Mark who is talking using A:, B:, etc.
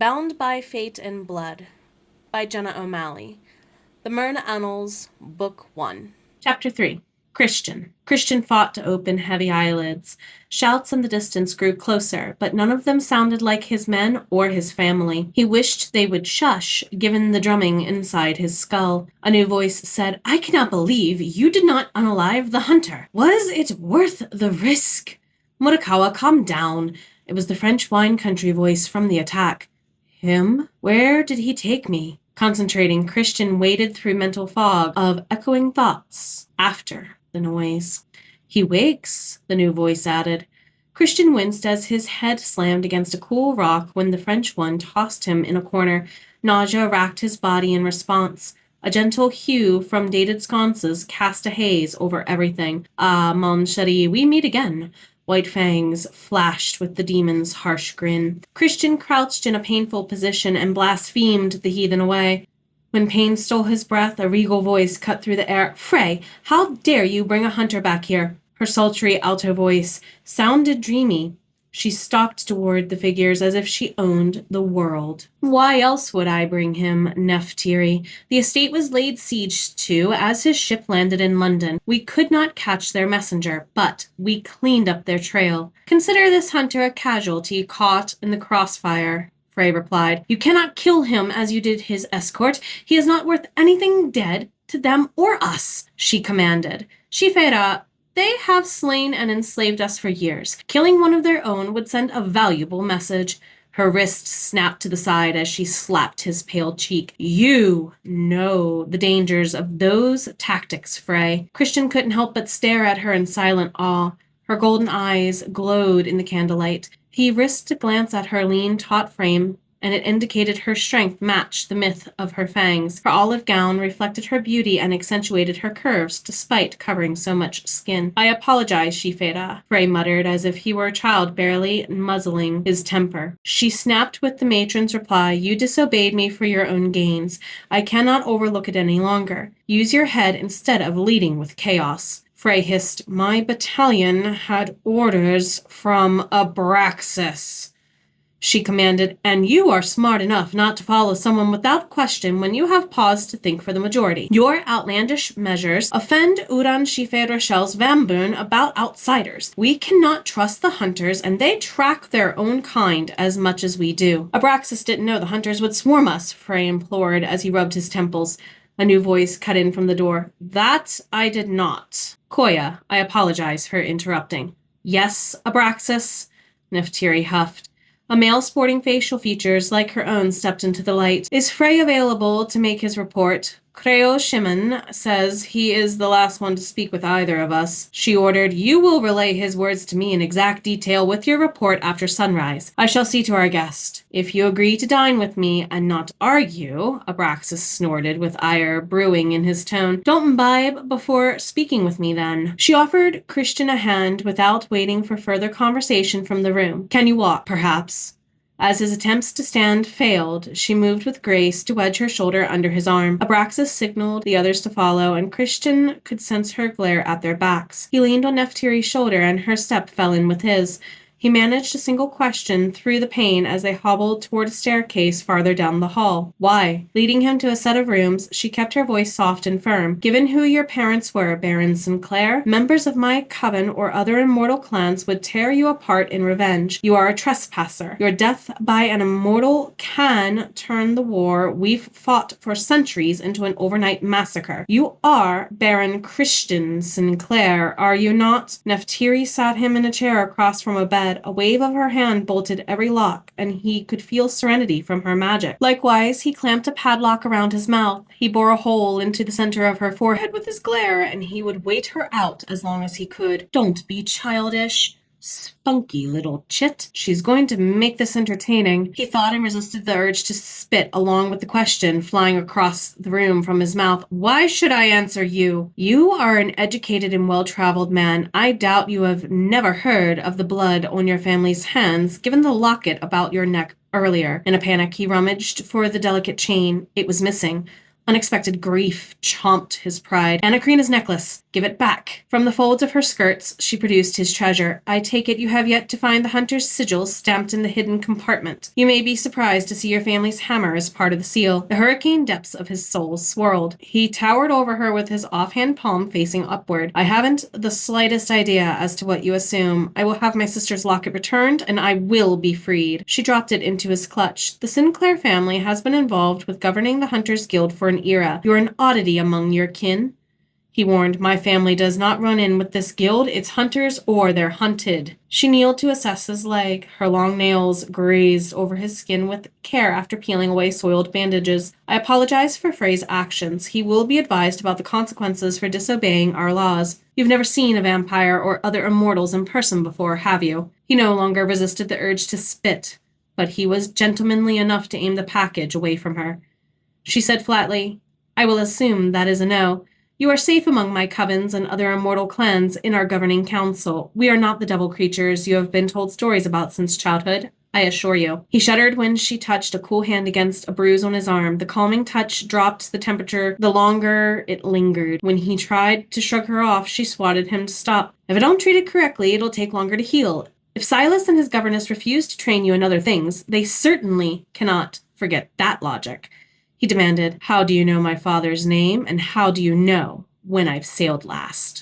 A: Bound by Fate and Blood by Jenna O'Malley. The Merna Annals, Book 1.
B: Chapter 3. Christian. Christian fought to open heavy eyelids. Shouts in the distance grew closer, but none of them sounded like his men or his family. He wished they would shush, given the drumming inside his skull. A new voice said, "I cannot believe you did not unalive the hunter. Was it worth the risk?" "Murakawa, calm down." It was the French wine country voice from the attack. Him? Where did he take me? Concentrating, Christian waded through mental fog of echoing thoughts after the noise. "He wakes," the new voice added. Christian winced as his head slammed against a cool rock when the French one tossed him in a corner. Nausea racked his body in response. A gentle hue from dated sconces cast a haze over everything. "Ah, mon chéri, we meet again." White fangs flashed with the demon's harsh grin. Christian crouched in a painful position and blasphemed the heathen away. When pain stole his breath, a regal voice cut through the air. "Frey, how dare you bring a hunter back here?" Her sultry alto voice sounded dreamy. She stalked toward the figures as if she owned the world. "Why else would I bring him, Nephtyri? The estate was laid siege to as his ship landed in London. We could not catch their messenger, but we cleaned up their trail. Consider this hunter a casualty caught in the crossfire." Frey replied. "You cannot kill him as you did his escort. He is not worth anything dead to them or us," she commanded. "Shifera, they have slain and enslaved us for years. Killing one of their own would send a valuable message." Her wrist snapped to the side as she slapped his pale cheek. "You know the dangers of those tactics, Frey." Christian couldn't help but stare at her in silent awe. Her golden eyes glowed in the candlelight. He risked a glance at her lean, taut frame, and it indicated her strength matched the myth of her fangs. Her olive gown reflected her beauty and accentuated her curves, despite covering so much skin. "I apologize, Shifera," Frey muttered, as if he were a child barely muzzling his temper. She snapped with the matron's reply, "You disobeyed me for your own gains. I cannot overlook it any longer. Use your head instead of leading with chaos." Frey hissed, "My battalion had orders from Abraxas," she commanded, "and you are smart enough not to follow someone without question when you have paused to think for the majority. Your outlandish measures offend Uran Shife Rachel's Vamboon about outsiders. We cannot trust the hunters, and they track their own kind as much as we do." "Abraxas didn't know the hunters would swarm us," Frey implored as he rubbed his temples. A new voice cut in from the door. "That I did not." "Koya, I apologize for interrupting." "Yes, Abraxas," Nephtyri huffed. A male sporting facial features like her own stepped into the light. "Is Frey available to make his report?" "Creo Shimon says he is the last one to speak with either of us," she ordered. "You will relay his words to me in exact detail with your report after sunrise. I shall see to our guest. If you agree to dine with me and not argue," Abraxas snorted with ire brewing in his tone, "don't imbibe before speaking with me then." She offered Christian a hand without waiting for further conversation from the room. "Can you walk, perhaps?" As his attempts to stand failed, she moved with grace to wedge her shoulder under his arm. Abraxas signaled the others to follow, and Christian could sense her glare at their backs. He leaned on Nephtyri's shoulder, and her step fell in with his. He managed a single question through the pain as they hobbled toward a staircase farther down the hall. "Why?" Leading him to a set of rooms, she kept her voice soft and firm. "Given who your parents were, Baron Sinclair, members of my coven or other immortal clans would tear you apart in revenge. You are a trespasser. Your death by an immortal can turn the war we've fought for centuries into an overnight massacre. You are Baron Christian Sinclair, are you not?" Nephtyri sat him in a chair across from a bed. A wave of her hand bolted every lock, and he could feel serenity from her magic. Likewise, he clamped a padlock around his mouth. He bore a hole into the center of her forehead with his glare, and he would wait her out as long as he could. "Don't be childish. Spunky little chit. She's going to make this entertaining," he thought, and resisted the urge to spit along with the question flying across the room from his mouth. "Why should I answer you? You are an educated and well-traveled man. I doubt you have never heard of the blood on your family's hands, given the locket about your neck earlier." In a panic, he rummaged for the delicate chain. It was missing. Unexpected grief chomped his pride. Anakrina's necklace. Give it back. From the folds of her skirts, she produced his treasure. I take it you have yet to find the hunter's sigil stamped in the hidden compartment. You may be surprised to see your family's hammer as part of the seal. The hurricane depths of his soul swirled. He towered over her with his offhand palm facing upward. I haven't the slightest idea as to what you assume. I will have my sister's locket returned, and I will be freed. She dropped it into his clutch. The Sinclair family has been involved with governing the Hunters Guild for an era. You're an oddity among your kin. He warned, my family does not run in with this guild. It's hunters or they're hunted. She kneeled to assess his leg. Her long nails grazed over his skin with care after peeling away soiled bandages. I apologize for Frey's actions. He will be advised about the consequences for disobeying our laws. You've never seen a vampire or other immortals in person before, have you? He no longer resisted the urge to spit, but he was gentlemanly enough to aim the package away from her. She said flatly, I will assume that is a no. You are safe among my covens and other immortal clans in our governing council. We are not the devil creatures you have been told stories about since childhood, I assure you. He shuddered when she touched a cool hand against a bruise on his arm. The calming touch dropped the temperature the longer it lingered. When he tried to shrug her off, she swatted him to stop. If I don't treat it correctly, it'll take longer to heal. If Silas and his governess refuse to train you in other things, they certainly cannot forget that logic. He demanded, how do you know my father's name, and how do you know when I've sailed last?